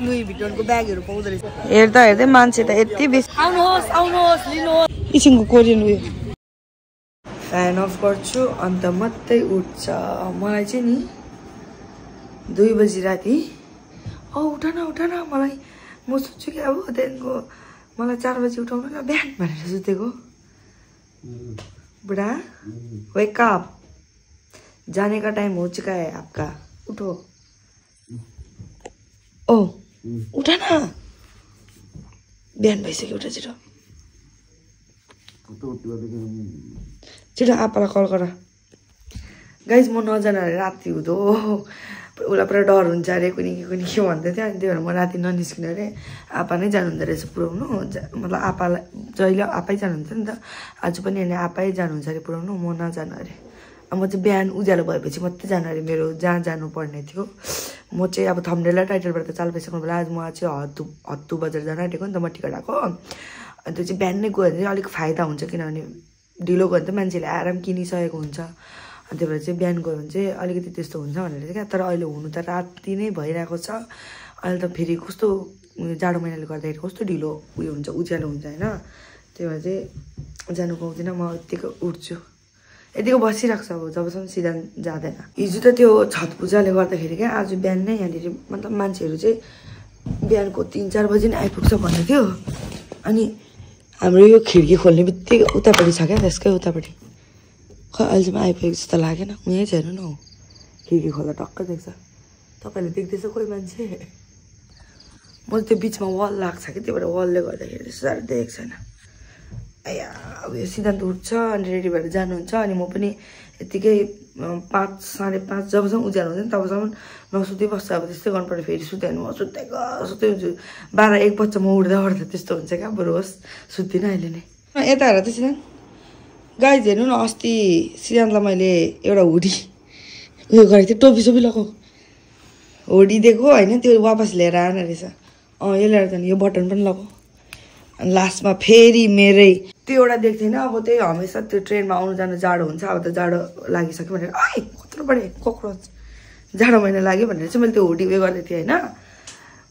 लुई भिटनको ब्यागहरू पाउँदो रहेछ हेर्दा हेर्दै मान्छे त यति बेसी आउनुहोस् आउनुहोस् लिनुहोस् किसिमको कोरियन उयो फ्यान अफ गर्छु अन्त मात्रै उठ्छ मलाई चाहिँ नि 2 बजी राति उठ न मलाई म सोच्छु कि अब त्यहाँदेखिको मलाई 4 बजी उठाउनु न बिहान भनेर सुतेको बुढा वेक अप जाने का टाइम हो चुका है आपका उठो उठ न बिहान भइसक्यो उठ छिटो आप्पालाई कल गर गाइज म नजान राति हुँदो उसलाई पुरा डर हुन्छ अरे कुनै के भन्दै थियो अनि त्यही भएर म राति ननिस्किनु अरे आप्पा नै जानुहुँदो रहेछ पुऱ्याउनु मतलब आप्पालाई जहिले आप्पै जानुहुन्छ नि त आज पनि अनि आप्पै जानुहुन्छ अरे पुऱ्याउनु म नजानु अरे म चाहिँ बिहान उज्यालो भएपछि मात्रै जानु अरे मेरो जहाँ जानुपर्ने थियो म चाहिँ अब थम्बनेल र टाइटलबाट त चाल पाइसक्नु होला आज म चाहिँ हत्तु बजार जान आँटेको नि त म टिकट आएको अनि त्यो चाहिँ बिहान नै गयो भने चाहिँ अलिक फाइदा हुन्छ किनभने ढिलो गयो भने त मान्छेले आराम किनिसकेको हुन्छ अनि त्यही भएर चाहिँ बिहान गयो भने चाहिँ अलिकति त्यस्तो हुन्छ भनेर चाहिँ क्या तर अहिले हुनु त राति नै भइरहेको छ अहिले त फेरि कस्तो जाडो महिनाले गर्दाखेरि कस्तो ढिलो उयो हुन्छ उज्यालो हुन्छ होइन त्यही भएर चाहिँ जानु पाउँदिनँ म यत्तिको उठ्छु यतिको बसिरहेको छ अब जबसम्म सिधा जाँदैन हिजो त त्यो छठ पूजाले गर्दाखेरि क्या आज बिहान नै यहाँनिर मतलब मान्छेहरू चाहिँ बिहानको 3-4 बजी नै आइपुग्छ भन्दै थियो अनि हाम्रो यो खिड्की खोल्ने बित्तिकै उतापट्टि छ क्या त्यसकै उतापट्टि खै अहिलेसम्म आइपुगेको जस्तो लागेन यहीँ चाहिँ हेर्नु न हौ खिड्की खोल्दा टक्क देख्छ तपाईँहरूले देख्दैछ कोही मान्छे म त्यो बिचमा वाल लाग्छ कि त्यही भएर वालले गर्दाखेरि त्यस्तो साह्रो देखेको छैन आया अब यो सिद्धान्त उठ्छ अनि रेडी भएर जानुहुन्छ अनि म पनि यत्तिकै 5-5:30 जबसम्म उज्यालो हुन्छ नि तबसम्म नसुत्दै बस्छ अब त्यस्तै गर्नुपर्यो फेरि सुत्यो भने म सुत्दै हुन्छु 12-1 बज्छ म उठ्दा त्यस्तो हुन्छ क्या बरु होस् सुत्दिनँ अहिले नै यता हेर त सिद्धान्त गाइज हेर्नु न अस्ति सिद्धान्तलाई मैले एउटा हुडी उयो गरेको थिएँ टोपी सोपी लगाऊ हुडी दिएको होइन त्यो वापस लिएर आएन रहेछ यो लिएर जाने यो बटन पनि लगाऊ अनि लास्टमा फेरि मेरै त्यो एउटा देख्थेँ होइन अब त्यही हमेसा त्यो ट्रेनमा आउनु जानु जाडो हुन्छ अब त जाडो लागिसक्यो भनेर कत्रो बढे कक्रोच जाडो महिना लाग्यो भनेर चाहिँ मैले त्यो हुडी उयो गर्दै थिएँ होइन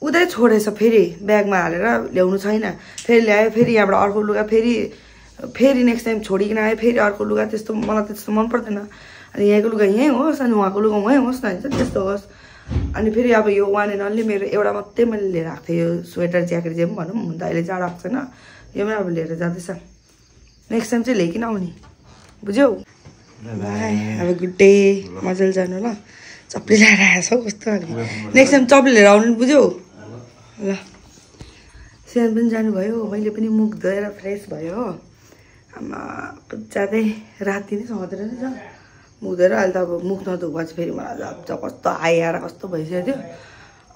उतै छोडेछ फेरि ब्यागमा हालेर ल्याउनु छैन फेरि ल्यायो फेरि यहाँबाट अर्को लुगा फेरि नेक्स्ट टाइम छोडिकन आयो फेरि अर्को लुगा त्यस्तो मलाई त्यस्तो मन पर्दैन अनि यहाँको लुगा यहीँ होस् अनि उहाँको लुगा वहीँ होस् न हुन्छ त्यस्तो होस् अनि फेरि अब यो वान एन्ड अन्ली मेरो एउटा मात्रै मैले लिएर आएको थिएँ यो स्वेटर ज्याकेट जे पनि भनौँ हुन त अहिले जाडो आएको छैन यो पनि अब लिएर जाँदैछ नेक्स्ट टाइम चाहिँ ल्याइकन आउने बुझ्यौ अब गुड डे मजाले जानु ल चप्ली ल्याएर आएछ हौ कस्तो नेक्स्ट टाइम चप्ली लिएर आउनु बुझ्यौ ल स्यान पनि जानुभयो मैले पनि मुख धोएर फ्रेस भयो हो आमा ज्यादै राति नै सहँदैन नि छ मुख धोएर अहिले त अब मुख नधोएको चाहिँ फेरि मलाई झप्छ कस्तो आएर कस्तो भइसक्यो थियो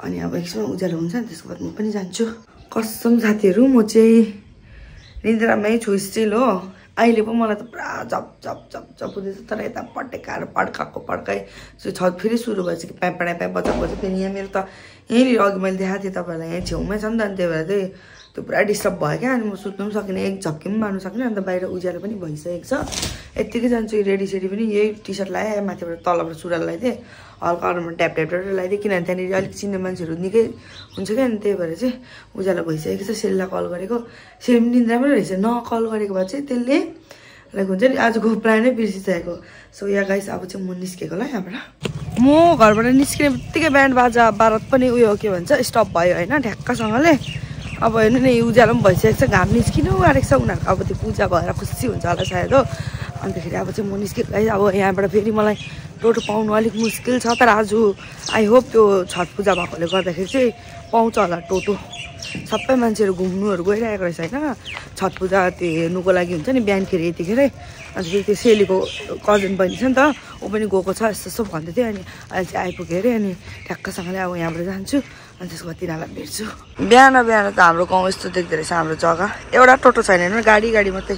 अनि अब एकछिन उज्यालो हुन्छ नि त्यसको बाद म पनि जान्छु कसम साथीहरू म चाहिँ निन्द्रामै छु स्टिल हो अहिले पो मलाई त पुरा झप हुँदैछ तर यता पटेकाएर पड्काइ छत फेरि सुरु भएछ कि प्याँ बजाएको फेरि यहाँ मेरो त यहीँनिर अघि मैले देखाएको थिएँ तपाईँहरूलाई यहीँ छेउमै छ नि त अनि त्यही भएर चाहिँ त्यो पुरा डिस्टर्ब भयो क्या अनि म सुत्नु पनि सकिनँ एक झप्की पनि मार्नु सकिनँ अन्त बाहिर उज्यालो पनि भइसकेको छ यत्तिकै जान्छु रेडी सेडी पनि यही टी सर्ट लगाएँ माथिबाट तलबाट सुरुवाल लगाइदिएँ हल्का अरूमा ट्याप लगाइदिएँ किनभने त्यहाँनिर अलिक चिन्ने मान्छेहरू निकै हुन्छ क्या अनि त्यही भएर चाहिँ उज्यालो भइसकेको छ सेललाई कल गरेको सेल पनि निन्द्रामै रहेछ कल गरेको भए चाहिँ त्यसले लाइक हुन्छ नि आजको प्लानै बिर्सिसकेको सो या गाइस अब चाहिँ म निस्केको ल यहाँबाट म घरबाट निस्किने बित्तिकै ब्यान्ड बाजा भारत पनि उयो के भन्छ स्टप भयो होइन ढ्याक्कसँगले अब हेर्नु नि उज्यालो पनि भइसकेको छ घाम निस्किनु आँटेको छ उनीहरूको अब त्यो पूजा भएर खुसी हुन्छ होला सायद हो अन्तखेरि अब चाहिँ म निस्केको गाइस अब यहाँबाट फेरि मलाई टोटो पाउनु अलिक मुस्किल छ तर आज आई होप त्यो छठ पूजा भएकोले गर्दाखेरि चाहिँ पाउँछ होला टोटो सबै मान्छेहरू घुम्नुहरू गइरहेको रहेछ होइन छठ पूजा त्यो हेर्नुको लागि हुन्छ नि बिहानखेरि यतिखेरै अन्त फेरि त्यो सेलीको कजन बहिनी छ नि त ऊ पनि गएको छ यस्तो यस्तो भन्दै थियो अनि अहिले चाहिँ आइपुग्यो अरे अनि ठ्याक्कसँगले अब यहाँबाट जान्छु अनि त्यसको बाद तिनीहरूलाई भेट्छु बिहान त हाम्रो गाउँ यस्तो देख्दो रहेछ हाम्रो जग्गा एउटा टोटो छैन होइन गाडी मात्रै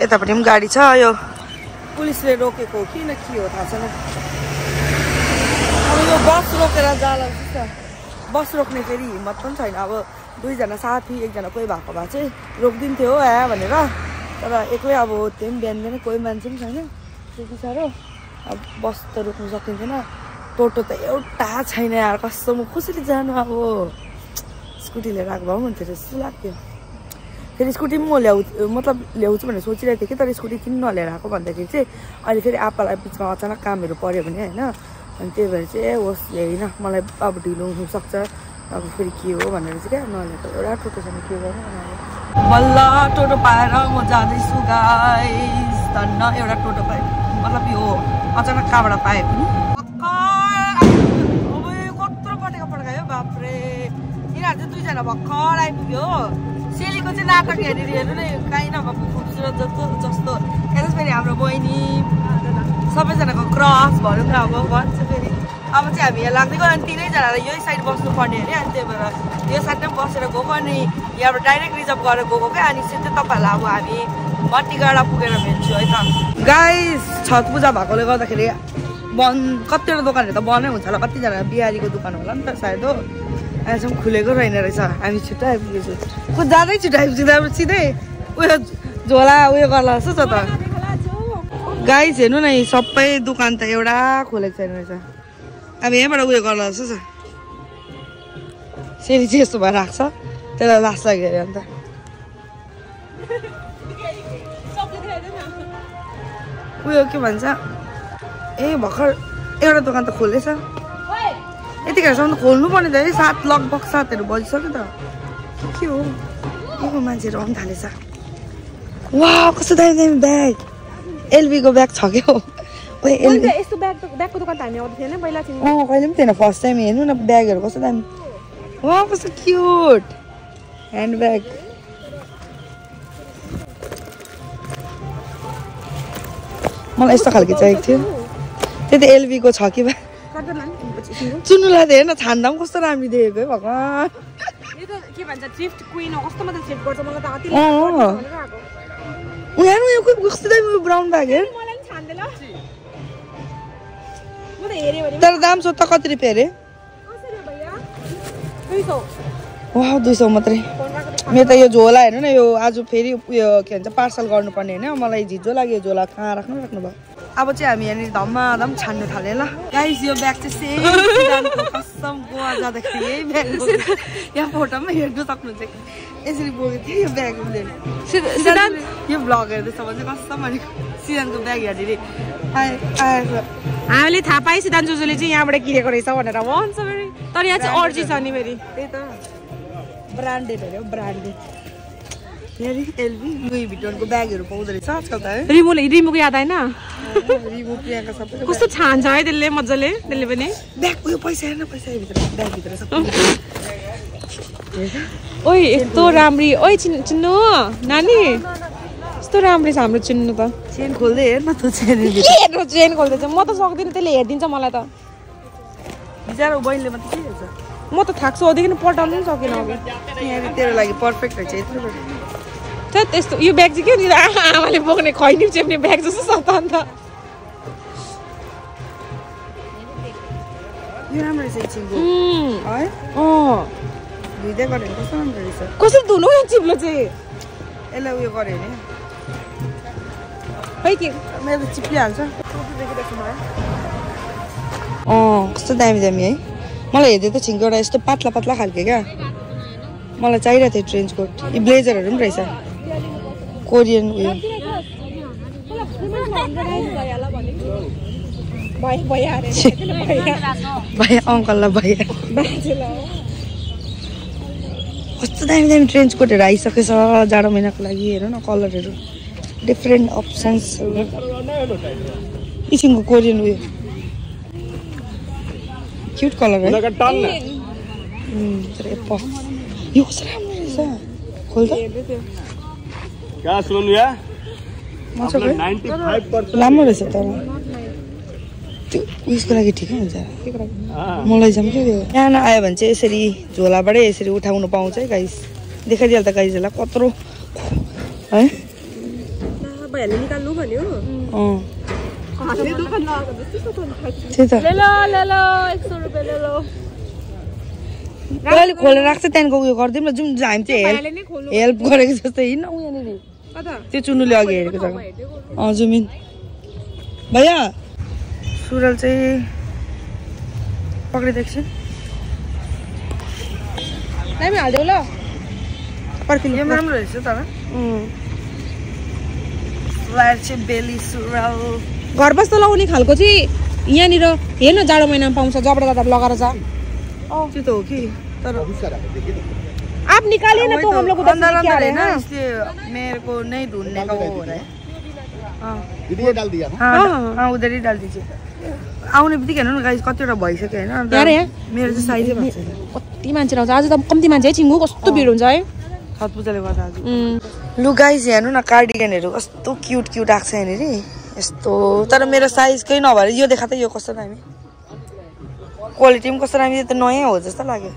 यतापट्टि पनि गाडी छ यो पुलिसले रोकेको किन के हो थाहा छैन अब यो बस रोकेर जाला बस रोक्ने फेरि हिम्मत पनि छैन अब 2 जना साथी 1 जना कोही भएको भए चाहिँ रोकिदिन्थ्यो हो भनेर तर एक्लै अब त्यही पनि बिहान कोही मान्छे पनि छैन त्यति साह्रो अब बस त रोक्नु सकिँदैन टोटो त एउटा छैन यार कसम कसरी जानु अब स्कुटी लिएर आएको भए हुन्थ्यो जस्तो लाग्थ्यो फेरि स्कुटी पनि म मतलब ल्याउँछु भनेर सोचिरहेको थिएँ कि तर स्कुटी किन नलिएर आएको भन्दाखेरि चाहिँ अहिले फेरि आप्पालाई बिचमा अचानक कामहरू पऱ्यो भने होइन अनि त्यही भएर चाहिँ होस् ल्याइन मलाई अब ढिलो हुनसक्छ अब फेरि के हो भनेर चाहिँ क्या नलिएको एउटा टोटो छैन के गर्नु बल्ल टोटो पाएर म जाँदैछु गाइस धन्न एउटा टोटो पाएँ मतलब यो अचानक कहाँबाट पाएँ पनि कत्रो पड्कायो बाफ्रे यिनीहरू चाहिँ दुईजना भर्खर आइपुग्यो हो सेलीको चाहिँ नाटक हेरेर हेर्नु न काहीँ नभएको खुबसुरत जस्तो यता फेरि हाम्रो बहिनी सबैजनाको क्रस भनौँ न अब भन्छ फेरि अब चाहिँ हामी यहाँ लाग्दै गयो अनि तिनैजनालाई यही साइड बस्नुपर्ने अरे अनि त्यही भएर यो साइडमा बसेर गएको अनि यहाँबाट डाइरेक्ट रिजर्भ गरेर गएको क्या अनि चाहिँ तपाईँहरूलाई अब हामी मट्टीगाडा पुगेर भेट्छु है त गाइस छठ पूजा भएकोले गर्दाखेरि बन्द कतिवटा दोकानहरू त बन्दै हुन्छ होला कतिजना बिहारीको दोकान होला नि त सायद हो अहिलेसम्म खुलेको रहेन रहेछ हामी छिट्टो आइपुगेछु को जाँदै छिट्टो आइपुग्छ अब सिधै उयो झोला उयो गर्ला जस्तो छ त गाइस हेर्नु न सबै दोकान त एउटा खोलेको छैन रहेछ अब यहाँबाट उयो गर्ला जस्तो छ सेरी चाहिँ यस्तो भएर राख्छ त्यसलाई लास लाग्यो अरे अन्त उयो के भन्छ ए भर्खर एउटा दोकान त खोलेछ यतिखेरसम्म त खोल्नु पर्ने त है 7 लगभग 7 बजिसक्यो त के हो यो मान्छेहरू आउनु थालेछ वाह कस्तो दामी दामी ब्याग एलबीको ब्याग छ क्या यस्तो ब्यागको दोकान त हामी आउँदै थिएन पहिला कहिले पनि थिएन फर्स्ट टाइम हेर्नु न ब्यागहरू कस्तो दामी वाह कस्तो क्युट ह्यान्ड ब्याग मलाई यस्तो खालको चाहिएको थियो त्यही त एलबीको छ कि ब्याग चुन्नुलाई त हेर्न छान्दा पनि कस्तो राम्रो देखेको है भगवान् के भन्छ थ्रिफ्ट क्वीन हो कस्तो मात्र थ्रिफ्ट गर्छ मलाई त अति उयो कस्तो दामी ब्राउन ब्याग हेर मलाई पनि छान्दै ल म त हेरे भने तर दाम सोध्दा कति रुपियाँ अरे कसरी भैया 200 वाह 200 मात्रै मेरो त यो झोला हेर्नु न यो आज फेरि उयो के भन्छ पार्सल गर्नुपर्ने होइन मलाई झिझो लाग्यो झोला कहाँ राख्नु भयो अब चाहिँ हामी यहाँनिर धम्माधम छान्नु थाल्यो ल गाइस यो ब्याग चाहिँ सेम कसम गोवा जाँदाखेरि यही ब्याग यहाँ फोटोमा हेर्नु सक्नुहुन्छ यसरी बोकेको थियो यो ब्याग यो भ्लग हेर्दैछ भने चाहिँ कसम भनेको सिजनको ब्याग हेरेर हामीले थाहा पाएँ सिद्धान्त जुजूले चाहिँ यहाँबाट किनेको रहेछ भनेर भन्छ फेरि तर यहाँ चाहिँ अर्जी छ नि फेरि त्यही त ब्रान्डेड अरे ब्रान्डेड फेरि एलबी लुई भिटनको ब्यागहरू पाउँदो रहेछ आजकल त है रिमुको याद आएन रिमु प्रियाका सबै कस्तो छान्छ है त्यसले मजाले त्यसले पनि ब्याग उयो पैसा हेर्न पैसा भित्र ब्याग भित्र सबै ओइ यस्तो राम्री ओइ चिन्नु नानी यस्तो राम्रो छ हाम्रो चिन्नु त चेन खोल्दै हेर्न त चेन हेर्नु चेन खोल्दैछ म त सक्दिनँ त्यसले हेरिदिन्छ मलाई त बिचारा बहिनीले मात्रै के हेर्छ म त थाक्छु अदेखि पटाउनु पनि सकिनँ अघि यहाँ तेरो लागि पर्फेक्ट रहेछ यत्रो त्यस्तो यो ब्याग चाहिँ के हुन्छ आमाले बोक्ने खैनी चेप्ने ब्याग जस्तो छ त अन्त यो राम्रो रहेछ चिप्लो है धुइदै गऱ्यो भने कस्तो राम्रो रहेछ कसरी धुनु यो चिप्लो चाहिँ यसलाई उयो गऱ्यो भने खै के मेरो त चिप्लिहाल्छ कस्तो दामी दामी है मलाई हेर्दै त छिङ्को एउटा यस्तो पातला पातला खालको क्या मलाई चाहिरहेको थियो ट्रेन्च कोट यी ब्लेजरहरू पनि रहेछ कोरियन उयो भैया अङ्कललाई भैया कस्तो दामी दामी ट्रेन्च कोटहरू आइसकेछ जाडो महिनाको लागि हेर न कलरहरू डिफ्रेन्ट अप्सन्सहरू किसिमको कोरियन उयो क्युट कलर है यो कस्तो राम्रो रहेछ खोल त राम्रो रहेछ तर त्यो उयसको लागि ठिकै हुन्छ मलाई जाऊँ कि यहाँ आयो भने चाहिँ यसरी झोलाबाटै यसरी उठाउनु पाउँछ है गाइस देखाइदिहाल त गाइसहरूलाई कत्रो है निकाल्नु भन्यो त्यही त अहिले खोलेर राख्छ त्यहाँदेखिको उयो गरिदिउँ न जुन हामी चाहिँ हेल्प गरेको जस्तो हिँड्न यहाँनिर त्यो चुन्नुले अघि हेरेको जग्गा जुमिन भैया सुरल चाहिँ पक्रिदिएको छु नामी हाल्देऊ ल पर्खिनु यो राम्रो रहेछ तर फ्ल्याट चाहिँ बेली सुरुवाल घर बस्दा लगाउने खालको चाहिँ यहाँनिर हेर्न जाडो महिनामा पाउँछ जबडा दादा लगाएर जा त्यो त हो कि तर आप निकालिए ना तो हम लोग उधर से क्या रहे हैं इसलिए मेरे को नहीं ढूंढने का वो हो रहा है दीदी डाल दिया हाँ उधर ही डाल दीजिए आउने बित्तिकै हेर्नु न गाइस कतिवटा भइसक्यो हैन अन्त मेरो चाहिँ साइजै भएको छैन कति मान्छे आउँछ आज त कम्ती मान्छे है चिङ्गु कस्तो भिड हुन्छ है छठ पूजाले गर्दा आज लु गाइस हेर्नु न कार्डिगनहरु कस्तो क्यूट क्यूट आएको छ यहाँनिर यस्तो तर मेरो साइजकै नभएर यो देखा त यो कस्तो दामी क्वालिटी पनि कस्तो दामी त नयाँ हो जस्तो लाग्यो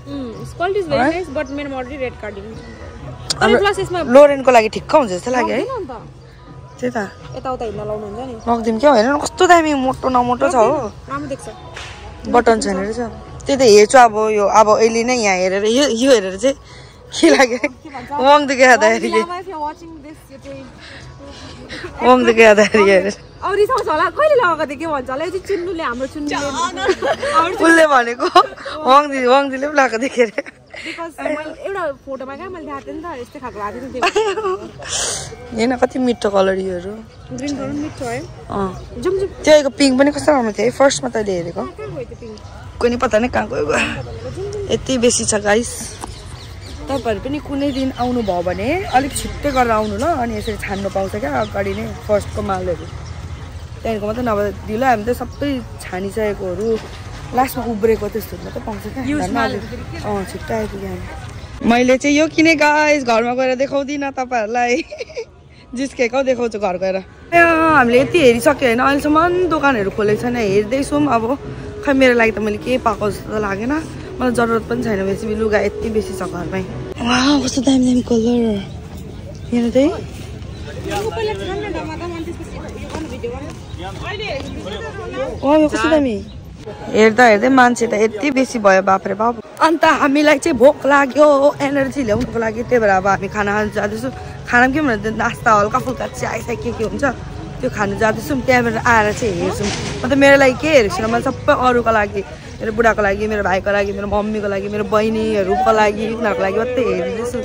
quality is very nice but मेरो अलरेडी रेड कार्डिगन छ अनि प्लस यसमा लोरेनको लागि ठिक्क हुन्छ जस्तो लाग्यो है त्यही त यताउता हिँड्न लाउनु हुन्छ नि नक्दिम क्या हैन कस्तो दामी मोटो नमोटो छ हो राम्रो देख्छ बटन छैन रहेछ त्यही त हेर्छु अब यो अब अहिले नै यहाँ हेरेर यो हेरेर चाहिँ के लाग्यो वङ दुखे हादाखेरि वङ दुखे हादाखेरि हेरेर अब रिसाउँछ होला कहिले लगाएको थिएँ के भन्छ होला यो चाहिँ चिन्नुले हाम्रो चुन्नुले उसले भनेको वङ दिदीले पनि लगाएको देखेँ अरे बिकज एउटा फोटोमा क्या मैले देखाएको थिएँ नि त यस्तै खालको लागेको थियो हेर्न कति मिठो कलर योहरू ग्रिन कलर मिठो है जाउँ त्यो पिङ्क पनि कस्तो राम्रो थियो है फर्स्टमा तैँले हेरेको कुनै पत्ता नै कहाँ गयो यति बेसी छ गाइस तपाईँहरू पनि कुनै दिन आउनु भयो भने अलिक छिट्टै गरेर आउनु ल अनि यसरी छान्नु पाउँछ क्या अगाडि नै फर्स्टको मालहरू त्यहाँदेखिको मात्रै नभए ढिलो हामी त सबै छानिसकेकोहरू लास्टमा उब्रेको त्यस्तो मात्रै पाउँछ क्या छिट्टै आइपुग्यो हामी मैले चाहिँ यो किने गाइस घरमा गएर देखाउँदिनँ तपाईँहरूलाई जिस्केको देखाउँछु घर गएर हामीले यति हेरिसक्यो होइन अहिलेसम्म दोकानहरू खोलेको छैन हेर्दैछौँ अब खै मेरो लागि त मैले केही पाएको जस्तो लागेन मलाई जरुरत पनि छैन बेसी लुगा यति बेसी छ घरमै कस्तो दामी दामी कलर हेर्नु चाहिँ यो कस्तो दामी हेर्दा हेर्दै मान्छे त यति बेसी भयो बाफ्रे बाप अन्त हामीलाई चाहिँ भोक लाग्यो एनर्जी ल्याउनुको लागि त्यही भएर अब हामी खाना खानु जाँदैछौँ खाना के भन्दा नास्ता हल्का फुल्का चिया के हुन्छ त्यो खानु जाँदैछौँ त्यहाँबाट आएर चाहिँ हेर्छौँ अन्त मेरो लागि के हेरेको छैन मैले सबै अरूको लागि मेरो बुढाको लागि मेरो भाइको लागि मेरो मम्मीको लागि मेरो बहिनीहरूको लागि उनीहरूको लागि मात्रै हेरिदिँदैछु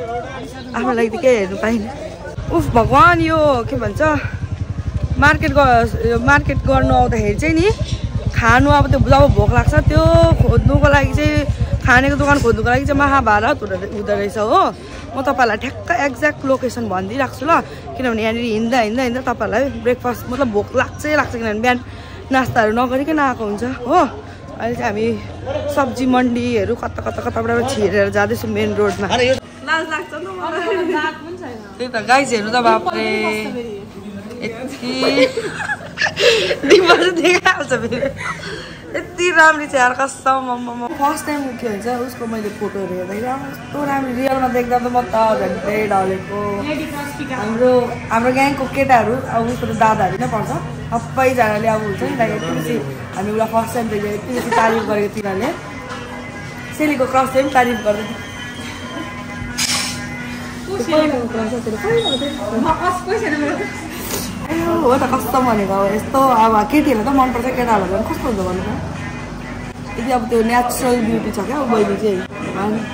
आफ्नो लागि त के हेर्नु पाइनँ उफ भगवान् यो के भन्छ मार्केट गर्नु आउँदाखेरि चाहिँ नि खानु अब त्यो जब भोक लाग्छ त्यो खोज्नुको लागि चाहिँ खानेको दोकान खोज्नुको लागि चाहिँ महाभारत हुँदो रहेछ हो म तपाईँहरूलाई ठ्याक्क एक्ज्याक्ट लोकेसन भनिदिइराख्छु ल किनभने यहाँनिर हिँड्दा तपाईँहरूलाई ब्रेकफास्ट मतलब भोक लाग्छ किनभने बिहान नास्ताहरू नगरिकन आएको हुन्छ हो अहिले चाहिँ हामी सब्जी मन्डीहरू कताबाट छिरेर जाँदैछौँ मेन रोडमा त्यही त गाइस हेर्नु त बाप्रे यति डिम्बा चाहिँ देखाइहाल्छ फेरि यति राम्रो छ यार कसम फर्स्ट टाइम के भन्छ उसको मैले फोटोहरू हेर्दाखेरि कस्तो राम्रो रियलमा देख्दा त म त झन्डै ढलेको हाम्रो ग्याङको केटाहरू अब उसको त दादाहरू नै पर्छ सबैजनाले अब हुन्छ नि यति बेसी हामी उसलाई फर्स्ट टाइम देखेर यति बेसी तारिफ गरेको तिनीहरूले सेलीको क्रसले पनि तारिफ गर्दै हो त कस्तो भनेको अब यस्तो अब केटीहरूलाई त मनपर्छ केटाहरूलाई पनि कस्तो हुन्छ भन्नु यदि अब त्यो नेचुरल ब्युटी छ क्या बहिनी चाहिँ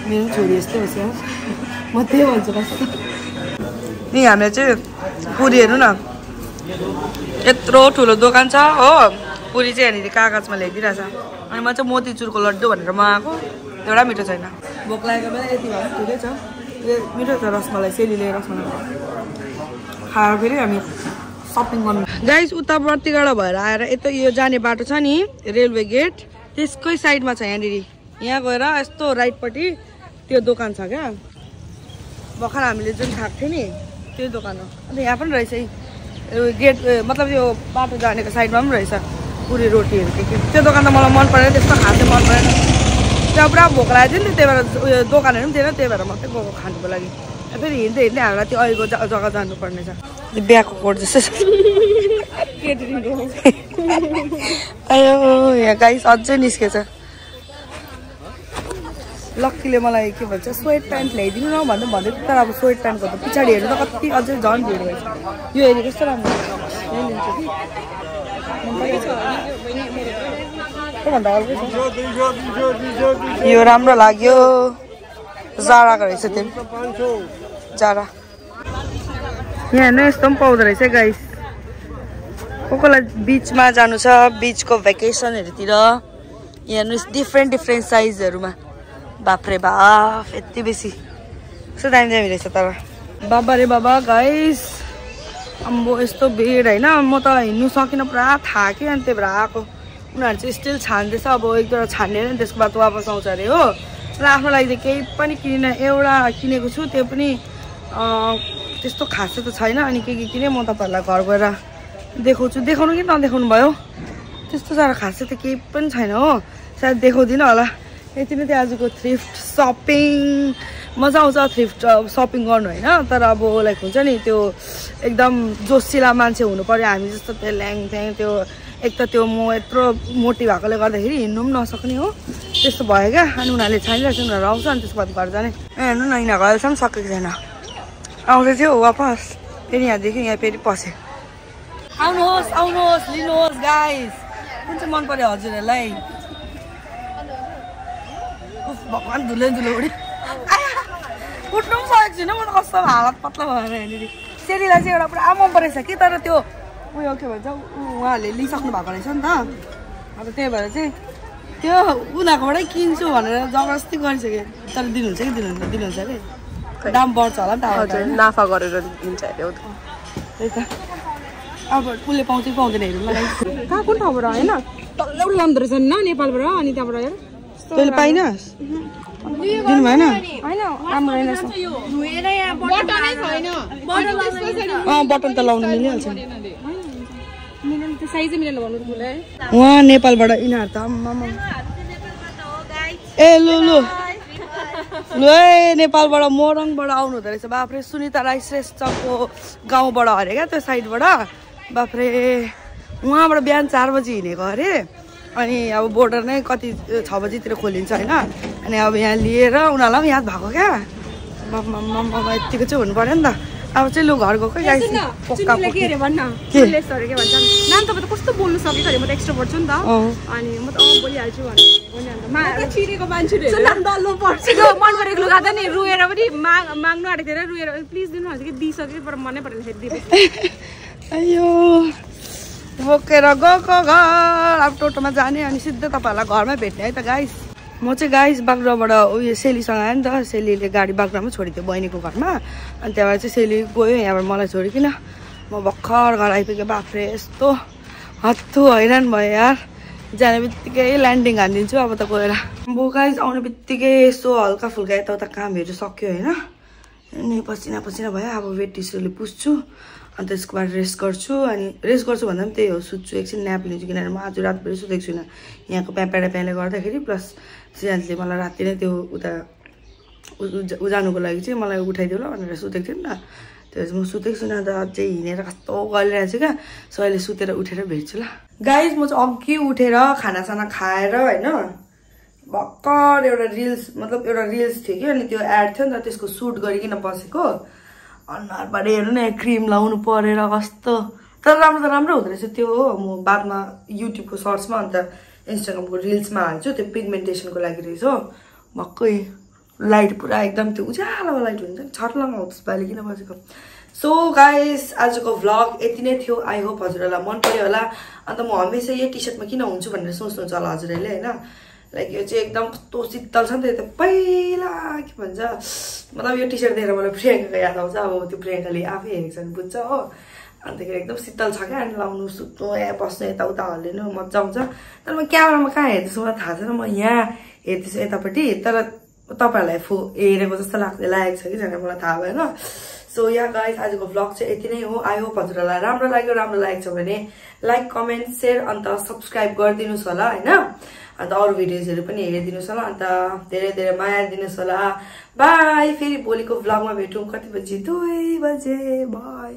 मेरो छोरी यस्तै होस् यार म त्यही भन्छु कस्तो नि हामीले चाहिँ पुरी हेर्नु न यत्रो ठुलो दोकान छ हो पुरी चाहिँ यहाँनिर कागजमा ल्याइदिइरहेछ अनि म चाहिँ मोतीचुरको लड्डु भनेर मगाएको एउटा मिठो छैन भोक लागेको बेला यति भयो ठिकै छ मिठो छ रसमलाई सेलीले रसमलाई खाएर फेरि हामी सपिङ गर्नु गाइस उता बत्तीगाडा भएर आएर यता यो जाने बाटो छ नि रेलवे गेट त्यसकै साइडमा छ यहाँनिर यहाँ गएर यस्तो राइटपट्टि त्यो दोकान छ क्या भर्खर हामीले जुन खाएको थियो नि त्यो दोकान हो अन्त यहाँ पनि रहेछ है गेट मतलब यो बाटो जानेको साइडमा पनि रहेछ पुरी रोटीहरू के त्यो दोकान त मलाई मन परेन त्यस्तो खानु मन परेन त्यहाँ पुरा भोक लागेको थियो नि त्यही भएर उयो दोकानहरू पनि थिएन त्यही भएर मात्रै गएको खानुको लागि फेरि हिँड्दै हामीलाई त्यो अहिलेको जग्गा जानुपर्ने छ बिहाको कोट जस्तो छ अयो यहाँ गाइस अझै निस्केछ लक्कीले मलाई के भन्छ स्वेट प्यान्ट ल्याइदिनु न भन्दै तर अब स्वेट प्यान्टको त पछाडि हेर्नु त कति अझै झन् भिड भएछ यो हेरेको कस्तो राम्रो यही लिन्छु कि यो राम्रो लाग्यो जाराको रहेछ त्यो जारा यहाँ हेर्नु यस्तो पनि पाउँदो रहेछ गाइस कोलाई बिचमा जानु छ बिचको भ्याकेसनहरूतिर यहाँ हेर्नु डिफ्रेन्ट साइजहरूमा बाफ्रे बाफ यति बेसी कस्तो दामी दामी रहेछ तर बाबा रे बाबा गाइस अम्बो यस्तो भिड होइन म त हिँड्नु सकिनँ पुरा थाकेँ अनि त्यही भएर आएको उनीहरू चाहिँ स्टिल छान्दैछ अब एक दुईवटा छान्ने नि त्यसको बाद वापस आउँछ अरे हो र आफ्नो लागि चाहिँ केही पनि किनेन एउटा किनेको छु त्यो पनि त्यस्तो खासै त छैन अनि के किने म तपाईँहरूलाई घर गएर देखाउँछु देखाउनु कि नदेखाउनु भयो त्यस्तो साह्रो खासै त केही पनि छैन हो सायद देखाउँदिनँ होला यति नै थियो आजको थ्रिफ्ट सपिङ मजा आउँछ थ्रिफ्ट सपिङ गर्नु होइन तर अब लाइक हुन्छ नि त्यो एकदम जोसिला मान्छे हुनु पर्यो हामी जस्तो त्यो ल्याङफ्याङ त्यो एक त त्यो म यत्रो मोटी भएकोले गर्दाखेरि हिँड्नु पनि नसक्ने हो त्यस्तो भयो क्या अनि उनीहरूले छानिरहेको छ उनीहरू आउँछ अनि त्यसको बाद घर जाने हेर्नु न यिनीहरूको अहिलेसम्म सकेको छैन आउँदै थियो वापस फेरि यहाँदेखि यहाँ फेरि पसेँ आउनुहोस् लिनुहोस् गाइस कुन चाहिँ मन पर्यो हजुरहरूलाई भगवान् धुलो उडी उठ्नु पनि सकेको छुइनँ म त कस्तो हालत पत्ला भएर यहाँनिर सेरीलाई चाहिँ एउटा पुरा मन परेछ कि तर त्यो उयो के भन्छ उहाँहरूले लिइसक्नु भएको रहेछ नि त अन्त त्यही भएर चाहिँ त्यो उनीहरूकोबाटै किन्छु भनेर जबरजस्ती गरिसकेँ तर दिनुहुन्छ कि दिनुहुन्छ अरे दाम बढ्छ होला नि त हजुर नाफा गरेर दिन्छ अरे हो त्यही त अब उसले पाउँछ कि पाउँदैन हेरौँ मलाई कहाँ कुन ठाउँबाट होइन तल्लो लाँदो रहेछ नि नेपालबाट अनि त्यहाँबाट हेर तैँले पाइनस् दिनु भएन राम्रो रहेछ बटन त लाउनु मिलिहाल्छ उहाँ नेपालबाट यिनीहरू त ए लु है नेपालबाट मोरङबाट आउनु हुँदो रहेछ बाफ्रे सुनिता राई श्रेष्ठको गाउँबाट अरे क्या त्यो साइडबाट बाफ्रे उहाँबाट बिहान 4 बजी हिँडेको अरे अनि अब बोर्डर नै कति 6 बजीतिर खोलिन्छ होइन अनि अब यहाँ लिएर उनीहरूलाई पनि याद भएको क्या यतिको चाहिँ हुनु पर्यो नि त अब चाहिँ लु घर गएको नाम तपाईँ त कस्तो बोल्नु सकेको अरे म त एक्स्ट्रोभर्ट छु नि त अनि म त बोलिहाल्छु छिरेको मान्छेले मन परेको लुगा त नि रुएर पनि माग्नु आँटेको थियो रुएर प्लिज दिनुहुन्छ कि दिइसक्यो पर मनै परेन अयो बोकेर गएको घर अब टोटोमा जाने अनि सिधै तपाईँहरूलाई घरमै भेट्ने है त गाइस म चाहिँ गाइस बागडोबाट उयो सेलीसँग आएँ नि त सेलीले गाडी बागडोमा छोडिदियो बहिनीको घरमा अनि त्यहाँबाट चाहिँ सेली गयो यहाँबाट मलाई छोडिकन म भर्खर घर आइपुगेँ बाफ्रे यस्तो हत्तु हैरान भयो यार जाने बित्तिकै ल्यान्डिङ हानिदिन्छु अब त गएर अब गाइस आउने बित्तिकै यसो हल्का फुल्का यताउता कामहरू सक्यो होइन अनि पसिना भयो अब वेट टिस्युले पुस्छु अनि त्यसको बाद रेस्ट गर्छु अनि रेस्ट गर्छु भन्दा पनि त्यही हो सुत्छु एकछिन न्याप लिन्छु किनभने म आज रातभरि सुतेको छुइनँ यहाँको प्याप्याले गर्दाखेरि प्लस सिद्धान्तले मलाई राति नै त्यो उता जानुको लागि चाहिँ मलाई उठाइदियो ल भनेर सुतेको थिएँ नि त त्यो म सुतेको छुइनँ त अझै हिँडेर कस्तो गरिरहेको छु क्या सो अहिले सुतेर उठेर भेट्छु ल गाइस म चाहिँ अघि उठेर खानासाना खाएर होइन भर्खर एउटा रिल्स थियो कि अनि त्यो एड थियो नि त त्यसको सुट गरिकन बसेको अनुहारबाट हेर्नु न क्रिम लाउनु परेर कस्तो तर राम्रो हुँदो रहेछ त्यो हो म बादमा युट्युबको सर्ट्समा अन्त इन्स्टाग्रामको रिल्समा हाल्छु त्यो पिगमेन्टेसनको लागि रहेछ हो भक्कै लाइट पुरा एकदम त्यो उज्यालो लाइट हुन्छ नि छर्लङ हो त्यसपालि किन बसेको सो गाइस आजको भ्लग यति नै थियो आई होप हजुरहरूलाई मन पर्यो होला अन्त म हमेसा यही टी सर्टमा किन हुन्छु भनेर सोच्नुहुन्छ होला हजुरहरूले होइन लाइक यो चाहिँ एकदम कस्तो शीतल छ नि त पहिला के भन्छ मतलब यो टी सर्ट देखेर मलाई प्रियङ्काको याद आउँछ अब त्यो प्रियङ्काले आफै हेरेको छ भने बुझ्छ हो अन्तखेरि एकदम शीतल छ क्या अनि लाउनु सुत्नु यहाँ बस्नु यताउता हल्लिनु मजा आउँछ तर म क्यामेरामा कहाँ हेर्दैछु मलाई थाहा छैन म यहाँ हेर्दैछु यतापट्टि तर तपाईँहरूलाई हेरेको जस्तो लागेको छ कि छैन मलाई थाहा भएन सो यहाँ गाइस आजको भ्लग चाहिँ यति नै हो आई होप हजुरहरूलाई राम्रो लागेको छ भने लाइक कमेन्ट सेयर अन्त सब्सक्राइब गरिदिनुहोस् होला होइन अन्त अरू भिडियोजहरू पनि हेरिदिनुहोस् होला अन्त धेरै माया दिनुहोस् होला बाई फेरि भोलिको भ्लगमा भेटौँ कति बजी 2 बजे बाई